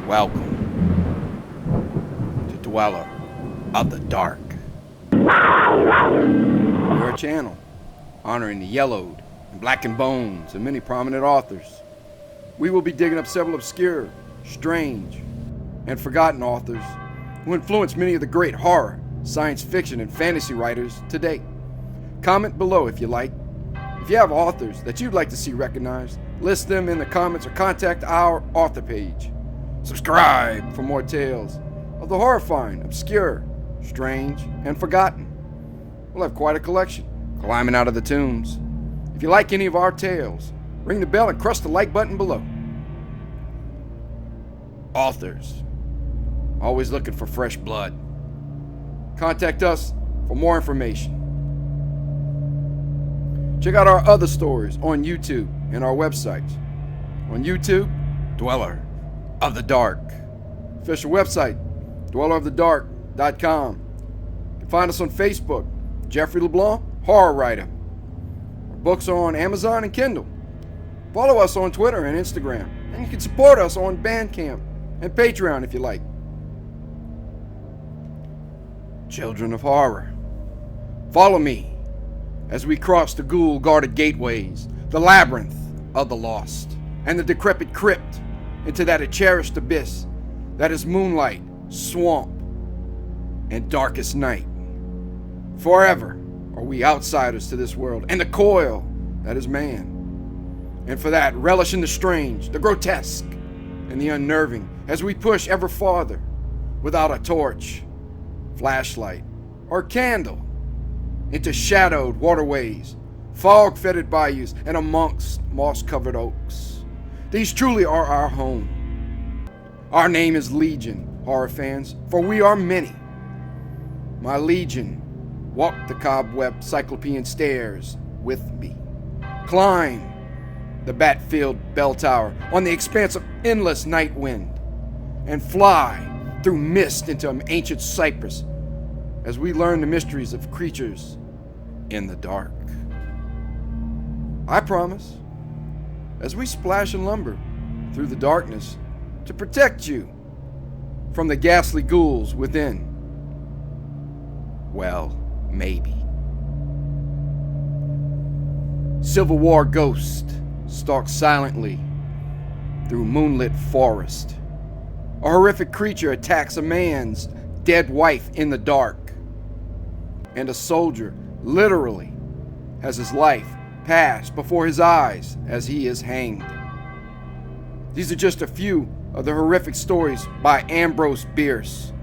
Welcome to Dweller of the Dark. We're a channel honoring the yellowed and blackened bones of many prominent authors. We will be digging up several obscure, strange, and forgotten authors who influenced many of the great horror, science fiction, and fantasy writers today. Comment below if you like. If you have authors that you'd like to see recognized, list them in the comments or contact our author page. Subscribe for more tales of the horrifying, obscure, strange, and forgotten. We'll have quite a collection climbing out of the tombs. If you like any of our tales, ring the bell and crush the like button below. Authors, always looking for fresh blood. Contact us for more information. Check out our other stories on YouTube and our websites. On YouTube, Dweller of the Dark. Official website, dwellerofthedark.com. You can find us on Facebook, Jeffrey LeBlanc, horror writer. Our books are on Amazon and Kindle. Follow us on Twitter and Instagram, and you can support us on Bandcamp and Patreon if you like. Children of horror, follow me as we cross the ghoul-guarded gateways, the labyrinth of the lost, and the decrepit crypt into that cherished abyss that is moonlight, swamp, and darkest night. Forever are we outsiders to this world and the coil that is man. And for that, relish in the strange, the grotesque, and the unnerving as we push ever farther without a torch, flashlight, or candle into shadowed waterways, fog-fetid bayous, and amongst moss-covered oaks. These truly are our home. Our name is Legion, horror fans, for we are many. My Legion, walk the cobweb cyclopean stairs with me. Climb the bat-filled bell tower on the expanse of endless night wind, and fly through mist into ancient cypress as we learn the mysteries of creatures in the dark. I promise, as we splash and lumber through the darkness to protect you from the ghastly ghouls within. Well, maybe. Civil War ghost stalks silently through moonlit forest. A horrific creature attacks a man's dead wife in the dark. And a soldier literally has his life passed before his eyes as he is hanged. These are just a few of the horrific stories by Ambrose Bierce.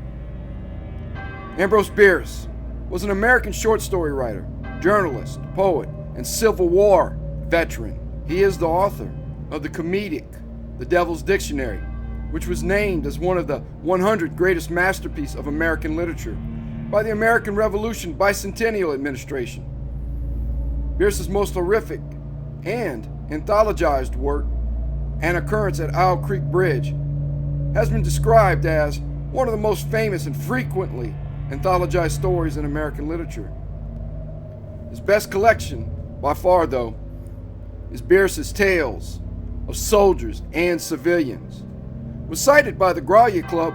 Ambrose Bierce was an American short story writer, journalist, poet, and Civil War veteran. He is the author of the comedic The Devil's Dictionary, which was named as one of the 100 greatest masterpieces of American literature by the American Revolution Bicentennial Administration. Bierce's most horrific and anthologized work, An Occurrence at Owl Creek Bridge, has been described as one of the most famous and frequently anthologized stories in American literature. His best collection, by far though, is Bierce's Tales of Soldiers and Civilians. It was cited by the Grolier Club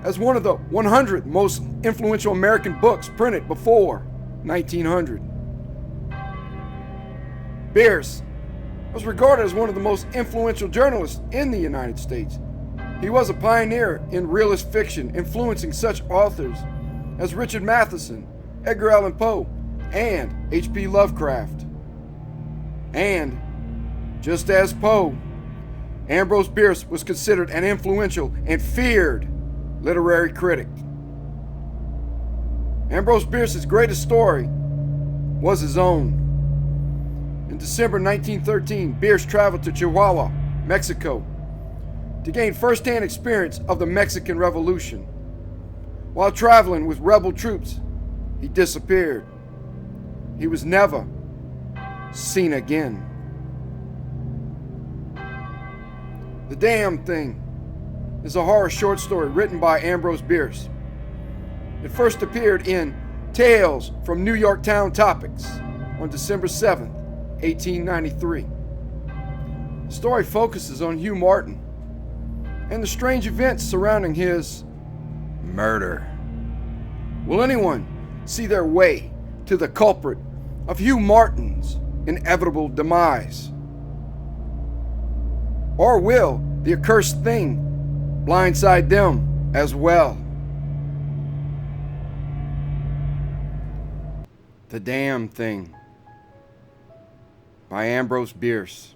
as one of the 100 most influential American books printed before 1900. Bierce was regarded as one of the most influential journalists in the United States. He was a pioneer in realist fiction, influencing such authors as Richard Matheson, Edgar Allan Poe, and H.P. Lovecraft. And, just as Poe, Ambrose Bierce was considered an influential and feared literary critic. Ambrose Bierce's greatest story was his own. In December 1913, Bierce traveled to Chihuahua, Mexico, to gain first-hand experience of the Mexican Revolution. While traveling with rebel troops, he disappeared. He was never seen again. The Damn Thing is a horror short story written by Ambrose Bierce. It first appeared in Tales from New York Town Topics on December 7th, 1893. The story focuses on Hugh Martin, and the strange events surrounding his murder. Will anyone see their way to the culprit of Hugh Martin's inevitable demise? Or will the accursed thing blindside them as well? The Damn Thing by Ambrose Bierce.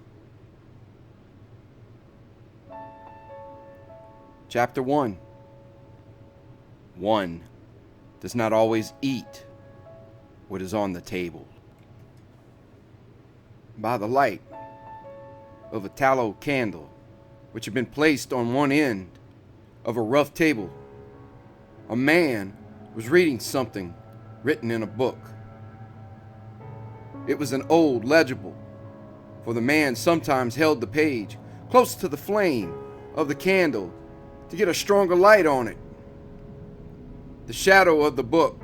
Chapter 1. One does not always eat what is on the table. By the light of a tallow candle, which had been placed on one end of a rough table, a man was reading something written in a book. It was an old legible, for the man sometimes held the page close to the flame of the candle to get a stronger light on it. The shadow of the book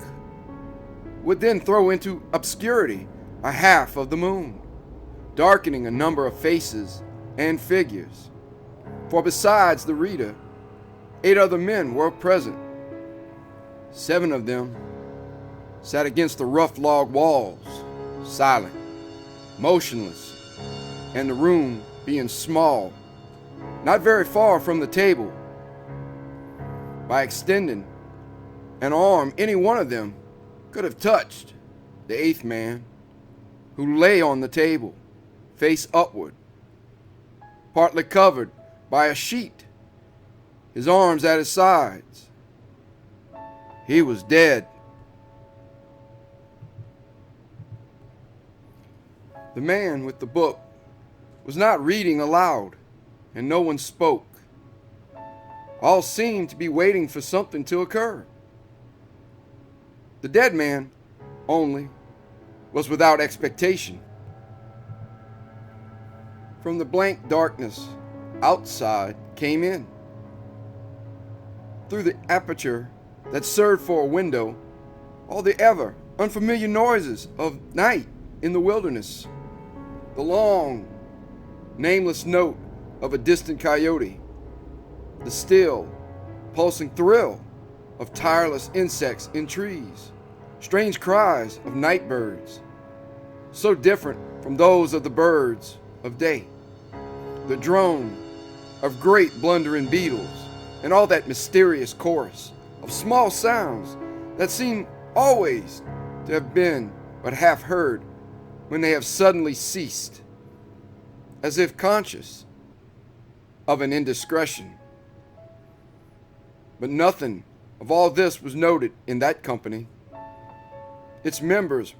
would then throw into obscurity a half of the moon, darkening a number of faces and figures. For besides the reader, 8 other men were present. 7 of them sat against the rough log walls, silent, motionless, and the room being small, not very far from the table. By extending an arm, any one of them could have touched the 8th man, who lay on the table, face upward, partly covered by a sheet, his arms at his sides. He was dead. The man with the book was not reading aloud, and no one spoke. All seemed to be waiting for something to occur. The dead man only was without expectation. From the blank darkness outside came in, through the aperture that served for a window, all the ever unfamiliar noises of night in the wilderness. The long, nameless note of a distant coyote, the still, pulsing thrill of tireless insects in trees, strange cries of night birds, so different from those of the birds of day, the drone of great blundering beetles, and all that mysterious chorus of small sounds that seem always to have been but half heard when they have suddenly ceased, as if conscious of an indiscretion. But nothing of all this was noted in that company. Its members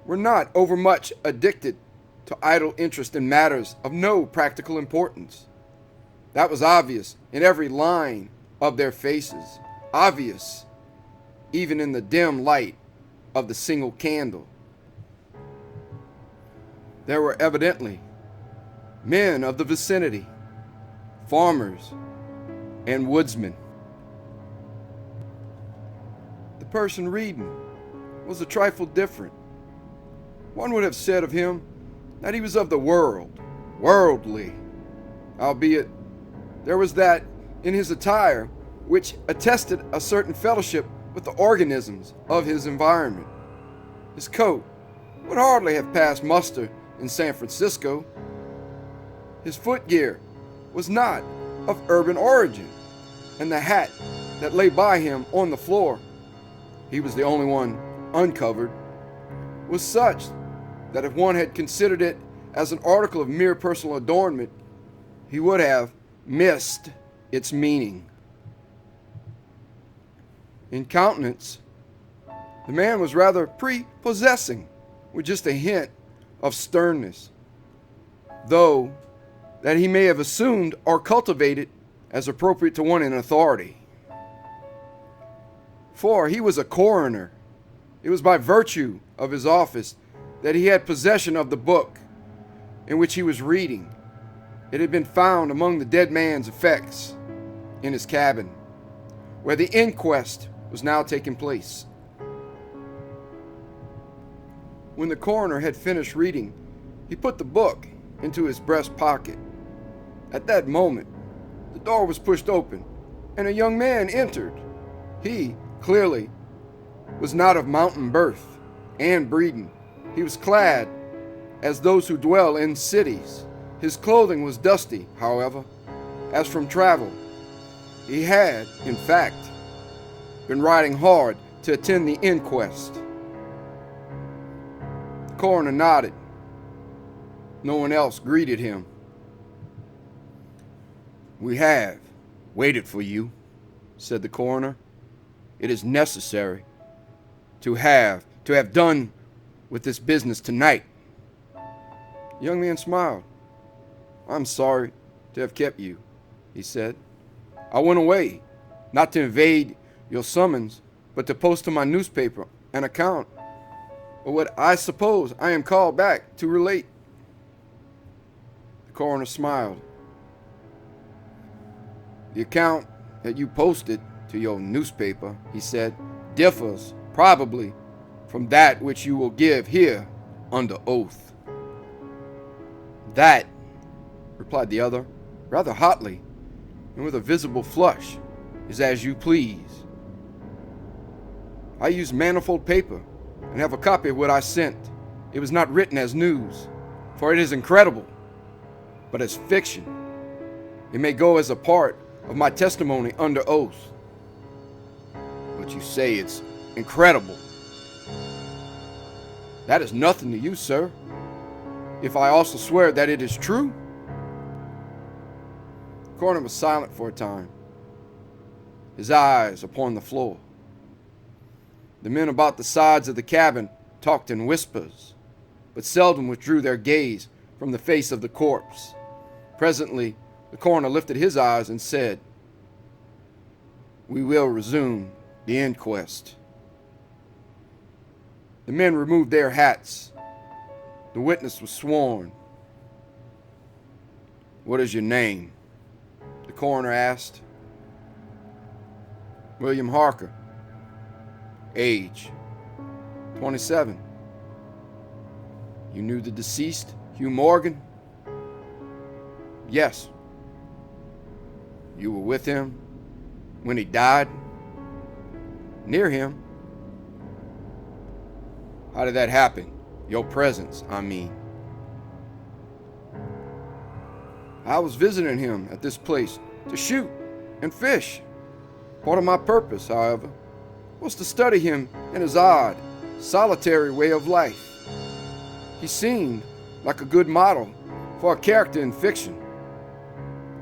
were not overmuch addicted to idle interest in matters of no practical importance. That was obvious in every line of their faces, obvious even in the dim light of the single candle. There were evidently men of the vicinity, farmers and woodsmen. The person reading was a trifle different. One would have said of him that he was of the world, worldly, albeit there was that in his attire which attested a certain fellowship with the organisms of his environment. His coat would hardly have passed muster in San Francisco. His footgear was not of urban origin, and the hat that lay by him on the floor, he was the only one uncovered, was such that if one had considered it as an article of mere personal adornment, he would have missed its meaning. In countenance, the man was rather prepossessing, with just a hint of sternness, though that he may have assumed or cultivated as appropriate to one in authority. For he was a coroner. It was by virtue of his office that he had possession of the book in which he was reading. It had been found among the dead man's effects in his cabin, where the inquest was now taking place. When the coroner had finished reading, he put the book into his breast pocket. At that moment, The door was pushed open, and a young man entered. He, clearly, was not of mountain birth and breeding. He was clad as those who dwell in cities. His clothing was dusty, however, as from travel. He had, in fact, been riding hard to attend the inquest. The coroner nodded. No one else greeted him. "We have waited for you," said the coroner. "It is necessary to have done with this business tonight." The young man smiled. "I'm sorry to have kept you," he said. "I went away, not to evade your summons, but to post to my newspaper an account of what I suppose I am called back to relate." The coroner smiled. "The account that you posted to your newspaper," he said, "differs, probably, from that which you will give here under oath." "That," replied the other, rather hotly, and with a visible flush, "is as you please. I used manifold paper, and have a copy of what I sent. It was not written as news, for it is incredible, but as fiction. It may go as a part of my testimony under oath." "But you say it's incredible." "That is nothing to you, sir. If I also swear that it is true." The coroner was silent for a time, his eyes upon the floor. The men about the sides of the cabin talked in whispers, but seldom withdrew their gaze from the face of the corpse. Presently, the coroner lifted his eyes and said, "We will resume the inquest." The men removed their hats. The witness was sworn. "What is your name?" the coroner asked. "William Harker." "Age?" 27. "You knew the deceased, Hugh Morgan?" "Yes." "You were with him when he died?" "Near him." "How did that happen? Your presence, I mean." "I was visiting him at this place to shoot and fish. Part of my purpose, however, was to study him and his odd, solitary way of life. He seemed like a good model for a character in fiction.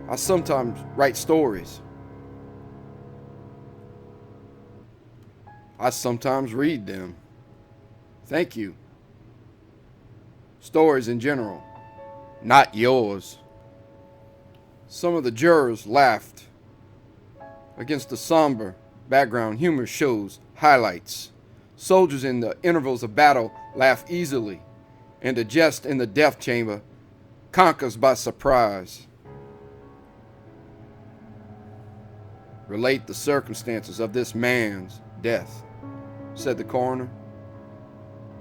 I sometimes write stories. I sometimes read them." "Thank you." "Stories in general, not yours." Some of the jurors laughed. Against the somber background, humor shows highlights. Soldiers in the intervals of battle laugh easily, and a jest in the death chamber conquers by surprise. "Relate the circumstances of this man's death," said the coroner.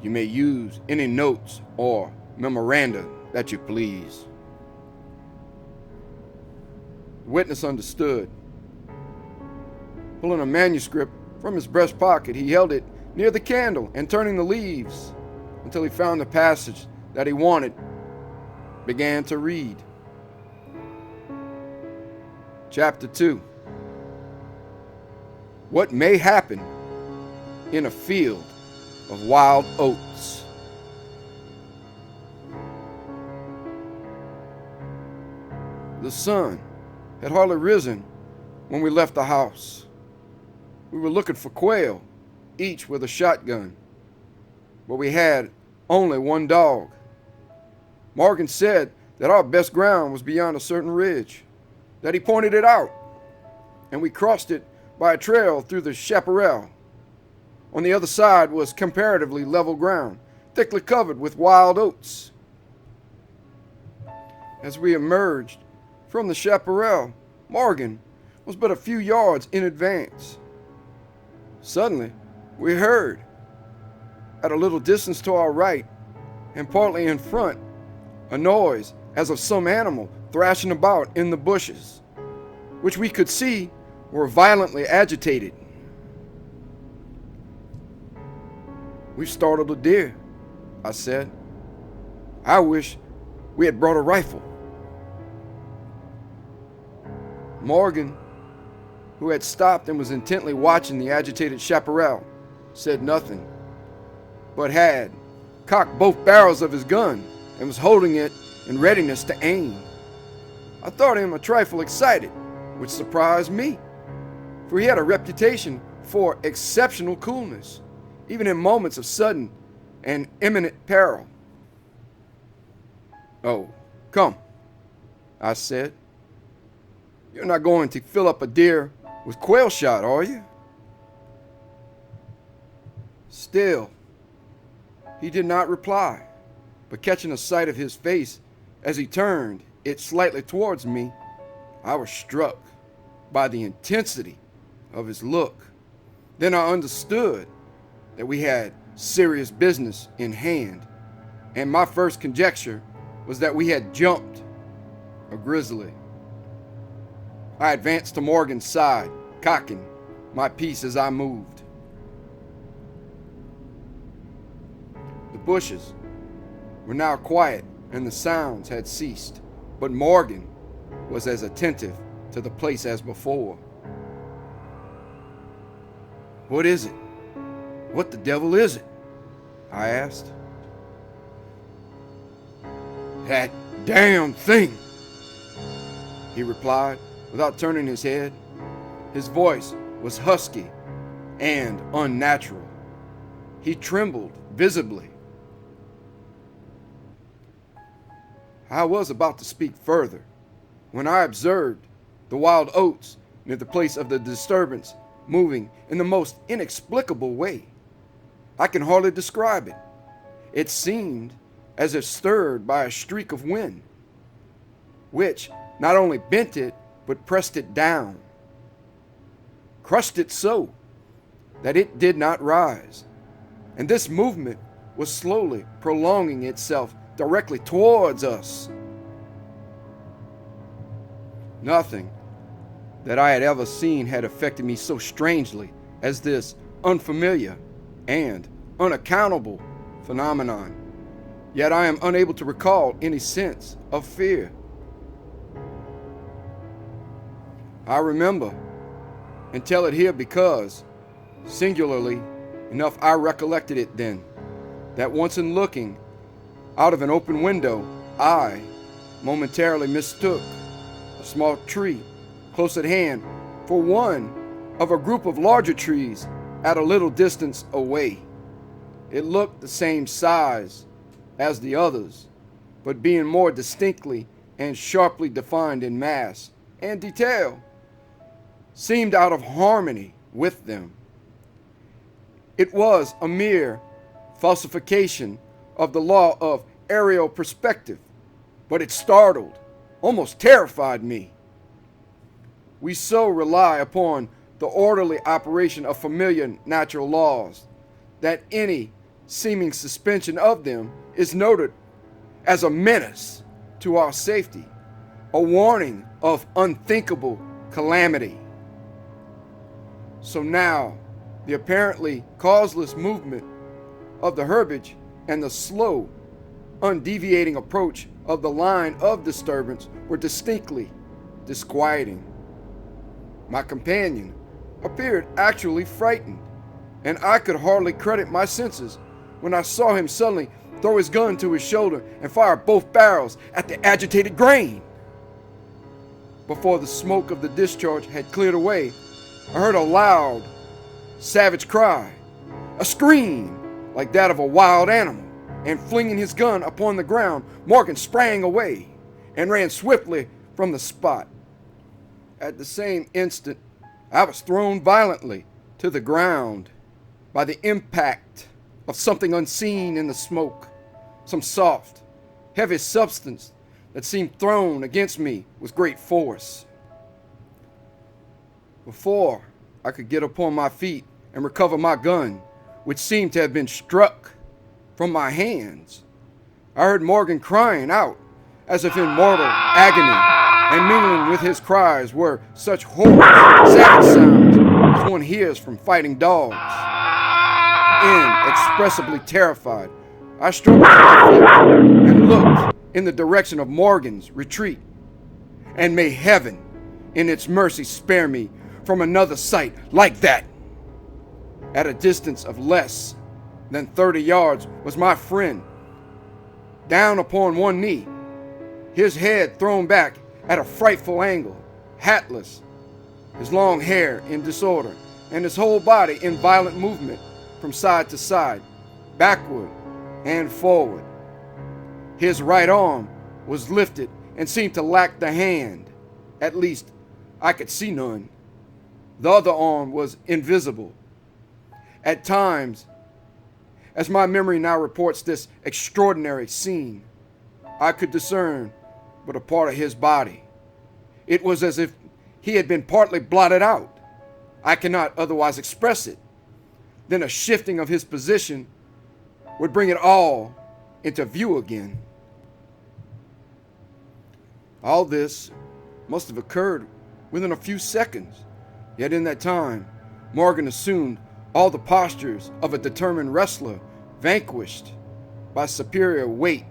"You may use any notes or memoranda that you please." The witness understood. Pulling a manuscript from his breast pocket, he held it near the candle and, turning the leaves until he found the passage that he wanted, began to read. Chapter 2. What may happen in a field of wild oats. The sun had hardly risen when we left the house. We were looking for quail, each with a shotgun, but we had only one dog. Morgan said that our best ground was beyond a certain ridge, that he pointed it out, and we crossed it by a trail through the chaparral. On the other side was comparatively level ground, thickly covered with wild oats. As we emerged from the chaparral, Morgan was but a few yards in advance. Suddenly, we heard, at a little distance to our right, and partly in front, a noise as of some animal thrashing about in the bushes. which we could see were violently agitated. "We've startled a deer," I said. "I wish we had brought a rifle." Morgan, who had stopped and was intently watching the agitated chaparral, said nothing, but had cocked both barrels of his gun and was holding it in readiness to aim. I thought him a trifle excited, which surprised me, for he had a reputation for exceptional coolness, even in moments of sudden and imminent peril. "Oh, come," I said. "You're not going to fill up a deer with quail shot, are you?" Still, he did not reply, but catching a sight of his face as he turned it slightly towards me, I was struck by the intensity of his look. Then I understood that we had serious business in hand, and my first conjecture was that we had jumped a grizzly. I advanced to Morgan's side, cocking my piece as I moved. The bushes were now quiet and the sounds had ceased, but Morgan was as attentive to the place as before. "What is it? What the devil is it?" I asked. "That damn thing," he replied without turning his head. His voice was husky and unnatural. He trembled visibly. I was about to speak further when I observed the wild oats near the place of the disturbance moving in the most inexplicable way. I can hardly describe it. It seemed as if stirred by a streak of wind, which not only bent it, but pressed it down, crushed it so that it did not rise. And this movement was slowly prolonging itself directly towards us. Nothing that I had ever seen had affected me so strangely as this unfamiliar and unaccountable phenomenon. Yet I am unable to recall any sense of fear. I remember and tell it here because, singularly enough, I recollected it then, that once in looking out of an open window, I momentarily mistook a small tree close at hand for one of a group of larger trees at a little distance away. It looked the same size as the others, but being more distinctly and sharply defined in mass and detail, seemed out of harmony with them. It was a mere falsification of the law of aerial perspective, but it startled, almost terrified me. We so rely upon the orderly operation of familiar natural laws that any seeming suspension of them is noted as a menace to our safety, a warning of unthinkable calamity. So now, the apparently causeless movement of the herbage and the slow, undeviating approach of the line of disturbance were distinctly disquieting. My companion appeared actually frightened, and I could hardly credit my senses when I saw him suddenly throw his gun to his shoulder and fire both barrels at the agitated grain. Before the smoke of the discharge had cleared away, I heard a loud, savage cry, a scream like that of a wild animal, and flinging his gun upon the ground, Morgan sprang away and ran swiftly from the spot. At the same instant, I was thrown violently to the ground by the impact of something unseen in the smoke, some soft, heavy substance that seemed thrown against me with great force. Before I could get upon my feet and recover my gun, which seemed to have been struck from my hands, I heard Morgan crying out as if in mortal agony. and mingling with his cries were such horrid, savage sounds as one hears from fighting dogs. Inexpressibly terrified, I struggled to my feet and looked in the direction of Morgan's retreat. And may heaven, in its mercy, spare me from another sight like that. At a distance of less than 30 yards was my friend, down upon one knee, his head thrown back at a frightful angle, hatless, his long hair in disorder, and his whole body in violent movement from side to side, backward and forward. His right arm was lifted and seemed to lack the hand. At least, I could see none. The other arm was invisible. At times, as my memory now reports this extraordinary scene, I could discern but a part of his body. It was as if he had been partly blotted out. I cannot otherwise express it. Then a shifting of his position would bring it all into view again. All this must have occurred within a few seconds, yet in that time, Morgan assumed all the postures of a determined wrestler vanquished by superior weight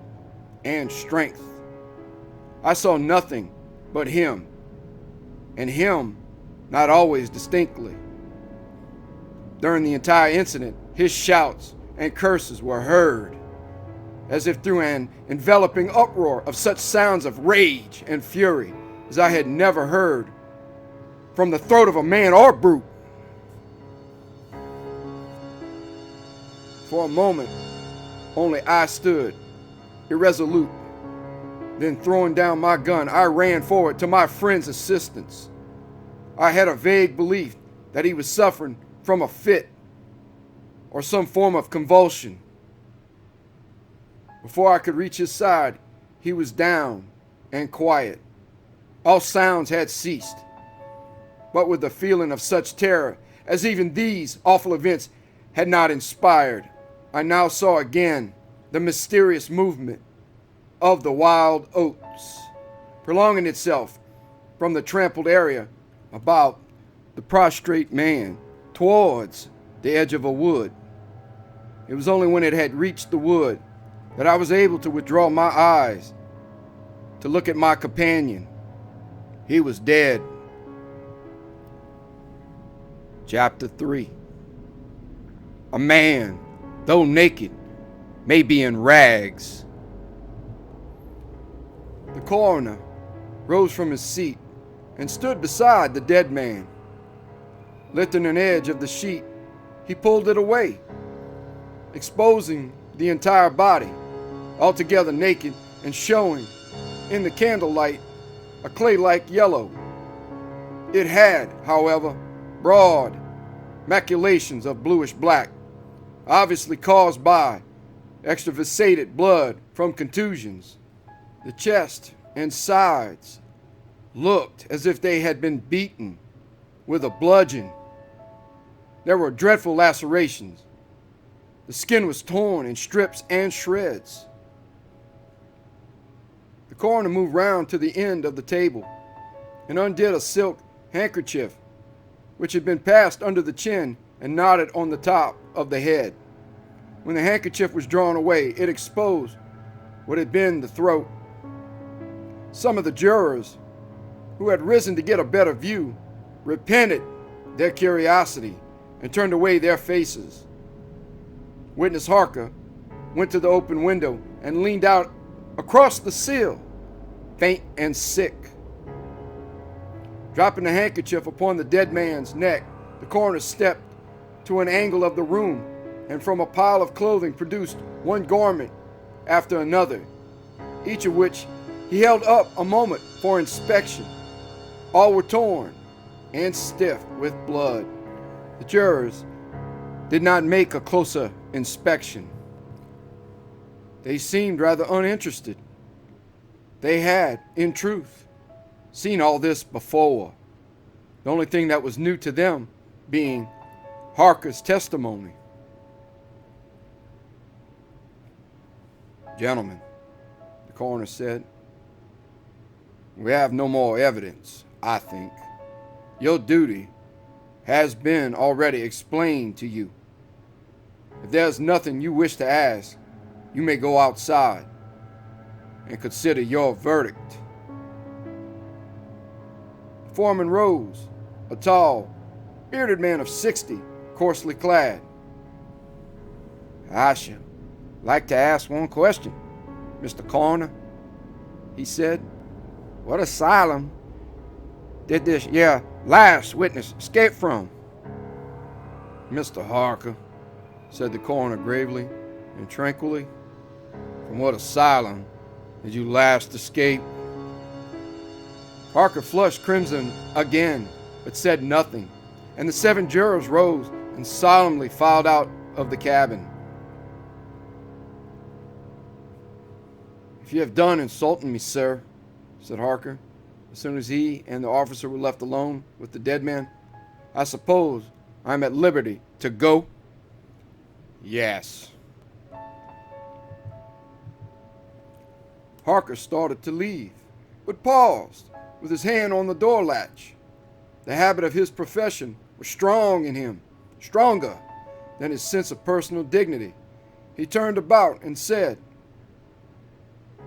and strength. I saw nothing but him, and him not always distinctly. During the entire incident, his shouts and curses were heard, as if through an enveloping uproar of such sounds of rage and fury as I had never heard from the throat of a man or brute. For a moment, only I stood, irresolute. Then throwing down my gun, I ran forward to my friend's assistance. I had a vague belief that he was suffering from a fit or some form of convulsion. Before I could reach his side, he was down and quiet. All sounds had ceased, but with a feeling of such terror as even these awful events had not inspired, I now saw again the mysterious movement of the wild oats, prolonging itself from the trampled area about the prostrate man towards the edge of a wood. It was only when it had reached the wood that I was able to withdraw my eyes to look at my companion. He was dead. Chapter 3. A man, though naked, may be in rags. The coroner rose from his seat and stood beside the dead man. Lifting an edge of the sheet, he pulled it away, exposing the entire body, altogether naked and showing, in the candlelight, a clay-like yellow. It had, however, broad maculations of bluish black, obviously caused by extravasated blood from contusions. The chest and sides looked as if they had been beaten with a bludgeon. There were dreadful lacerations. The skin was torn in strips and shreds. The coroner moved round to the end of the table and undid a silk handkerchief which had been passed under the chin and knotted on the top of the head. When the handkerchief was drawn away, it exposed what had been the throat. Some of the jurors, who had risen to get a better view, repented their curiosity and turned away their faces. Witness Harker went to the open window and leaned out across the sill, faint and sick. Dropping the handkerchief upon the dead man's neck, the coroner stepped to an angle of the room and from a pile of clothing produced one garment after another, each of which he held up a moment for inspection. All were torn and stiff with blood. The jurors did not make a closer inspection. They seemed rather uninterested. They had, in truth, seen all this before, the only thing that was new to them being Harker's testimony. "Gentlemen," the coroner said, We have no more evidence, I think. Your duty has been already explained to you. If there's nothing you wish to ask, you may go outside and consider your verdict. The foreman rose, a tall, bearded man of 60, coarsely clad. I should like to ask one question, Mr. Coroner, he said. What asylum did this last witness escape from? Mr. Harker, said the coroner gravely and tranquilly, from what asylum did you last escape? Harker flushed crimson again, but said nothing, and the 7 jurors rose and solemnly filed out of the cabin. If you have done insulting me, sir, said Harker, as soon as he and the officer were left alone with the dead man, I suppose I'm at liberty to go? Yes. Harker started to leave, but paused with his hand on the door latch. The habit of his profession was strong in him, stronger than his sense of personal dignity. He turned about and said,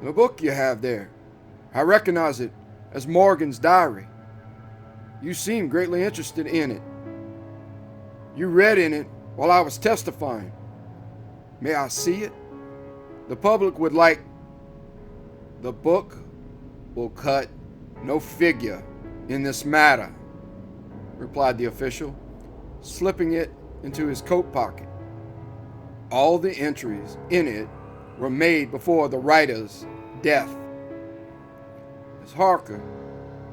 The book you have there, I recognize it as Morgan's diary. You seem greatly interested in it. You read in it while I was testifying. May I see it? The public would like. The book will cut no figure in this matter, replied the official, slipping it into his coat pocket. All the entries in it were made before the writer's death. As Harker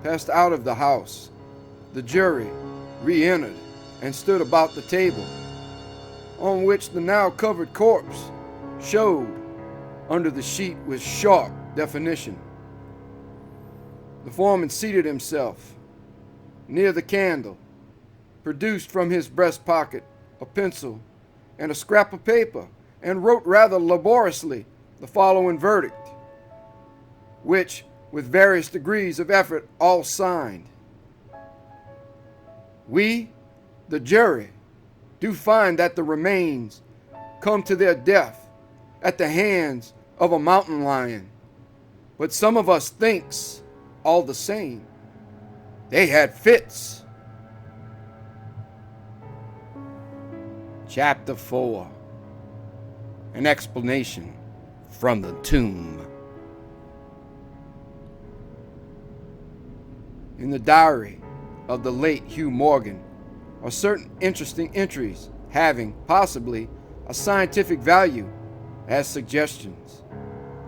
passed out of the house, the jury re-entered and stood about the table, on which the now covered corpse showed under the sheet with sharp definition. The foreman seated himself near the candle, produced from his breast pocket a pencil and a scrap of paper, and wrote rather laboriously the following verdict, which, with various degrees of effort, all signed. We, the jury, do find that the remains come to their death at the hands of a mountain lion, but some of us thinks, all the same, they had fits. Chapter 4. An explanation from the tomb. In the diary of the late Hugh Morgan are certain interesting entries having, possibly, a scientific value as suggestions.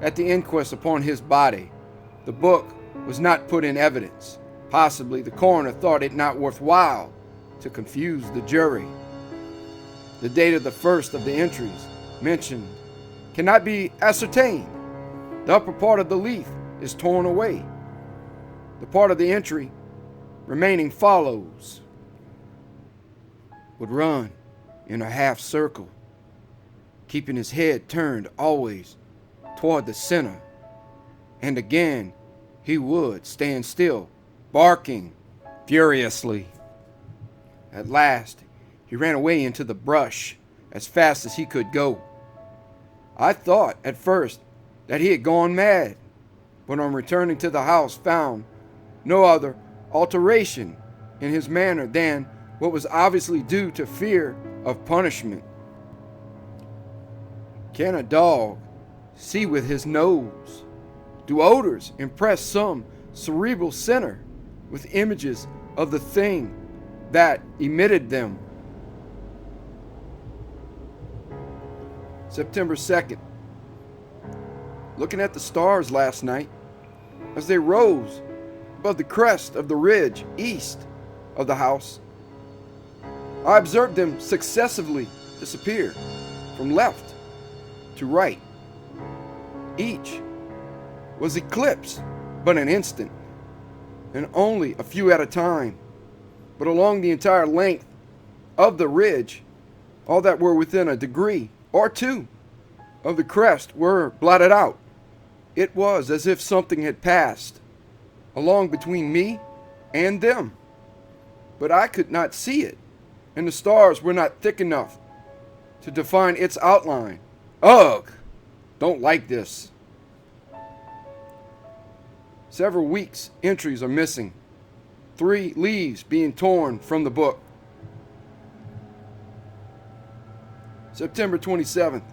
At the inquest upon his body, the book was not put in evidence. Possibly the coroner thought it not worthwhile to confuse the jury. The date of the first of the entries mentioned cannot be ascertained. The upper part of the leaf is torn away. The part of the entry remaining follows: would run in a half circle, keeping his head turned always toward the center, and again he would stand still, barking furiously. At last he ran away into the brush as fast as he could go. I thought at first that he had gone mad, but on returning to the house found no other alteration in his manner than what was obviously due to fear of punishment. Can a dog see with his nose? Do odors impress some cerebral center with images of the thing that emitted them? September 2nd. Looking at the stars last night as they rose above the crest of the ridge east of the house, I observed them successively disappear from left to right. Each was eclipsed but an instant, and only a few at a time. But along the entire length of the ridge, all that were within a degree or two of the crest were blotted out. It was as if something had passed along between me and them. But I could not see it, and the stars were not thick enough to define its outline. Ugh! Don't like this. Several weeks' entries are missing. 3 leaves being torn from the book. September 27th.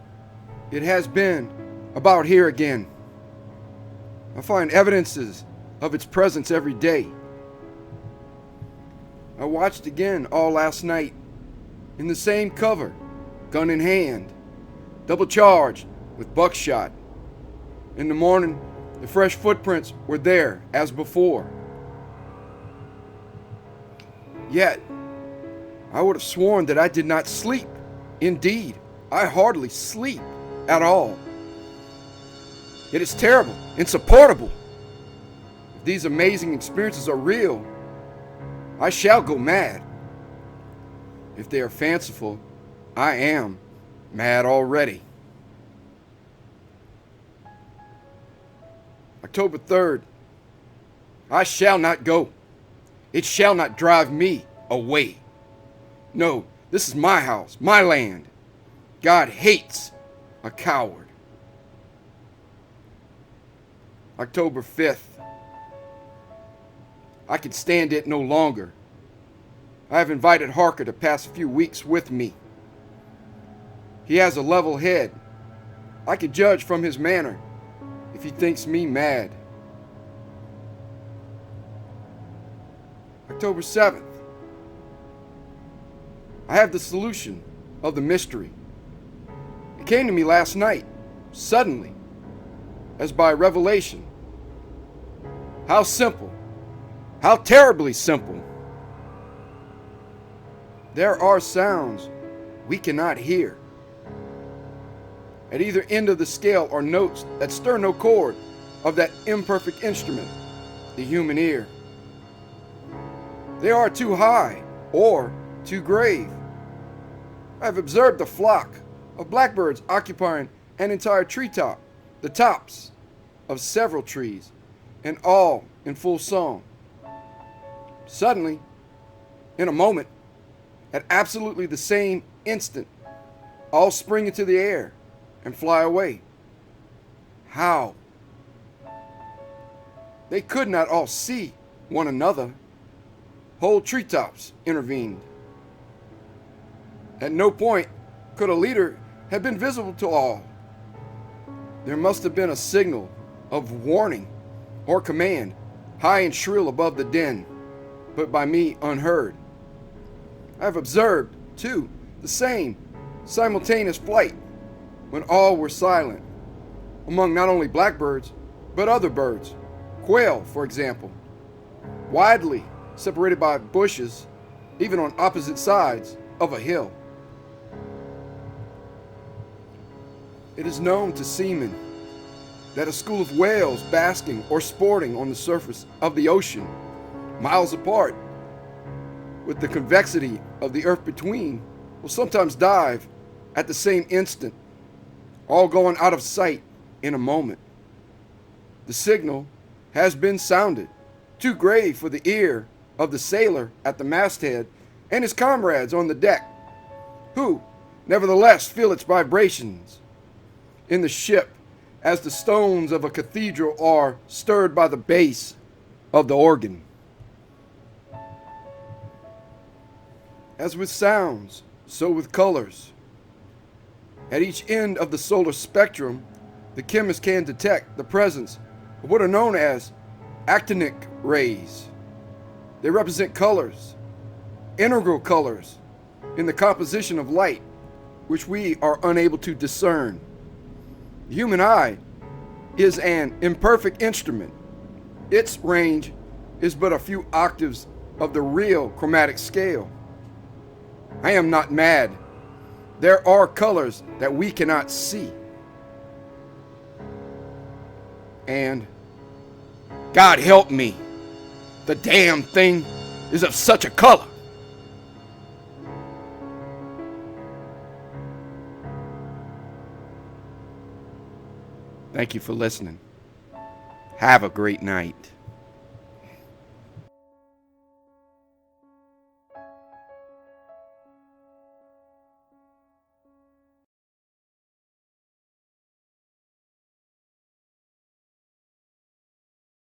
It has been about here again. I find evidences of its presence every day. I watched again all last night, in the same cover, gun in hand, double charged with buckshot. In the morning, the fresh footprints were there as before. Yet, I would have sworn that I did not sleep. Indeed, I hardly sleep at all. It is terrible, insupportable. If these amazing experiences are real, I shall go mad. If they are fanciful, I am mad already. October 3rd. I shall not go. It shall not drive me away. No, this is my house, my land. God hates a coward. October 5th. I can stand it no longer. I have invited Harker to pass a few weeks with me. He has a level head. I can judge from his manner if he thinks me mad. October 7th. I have the solution of the mystery. It came to me last night, suddenly, as by revelation. How simple, how terribly simple. There are sounds we cannot hear. At either end of the scale are notes that stir no chord of that imperfect instrument, the human ear. They are too high or too grave. I have observed a flock of blackbirds occupying an entire treetop, the tops of several trees, and all in full song. Suddenly, in a moment, at absolutely the same instant, all spring into the air and fly away. How? They could not all see one another. Whole treetops intervened. At no point could a leader have been visible to all. There must have been a signal of warning or command, high and shrill above the din, but by me unheard. I have observed, too, the same simultaneous flight when all were silent, among not only blackbirds, but other birds, quail, for example, widely separated by bushes, even on opposite sides of a hill. It is known to seamen that a school of whales basking or sporting on the surface of the ocean, miles apart, with the convexity of the earth between, will sometimes dive at the same instant, all going out of sight in a moment. The signal has been sounded, too grave for the ear of the sailor at the masthead and his comrades on the deck, who nevertheless feel its vibrations in the ship as the stones of a cathedral are stirred by the bass of the organ. As with sounds, so with colors. At each end of the solar spectrum, the chemist can detect the presence of what are known as actinic rays. They represent colors, integral colors, in the composition of light, which we are unable to discern. The human eye is an imperfect instrument. Its range is but a few octaves of the real chromatic scale. I am not mad. There are colors that we cannot see. And God help me, the damn thing is of such a color. Thank you for listening. Have a great night.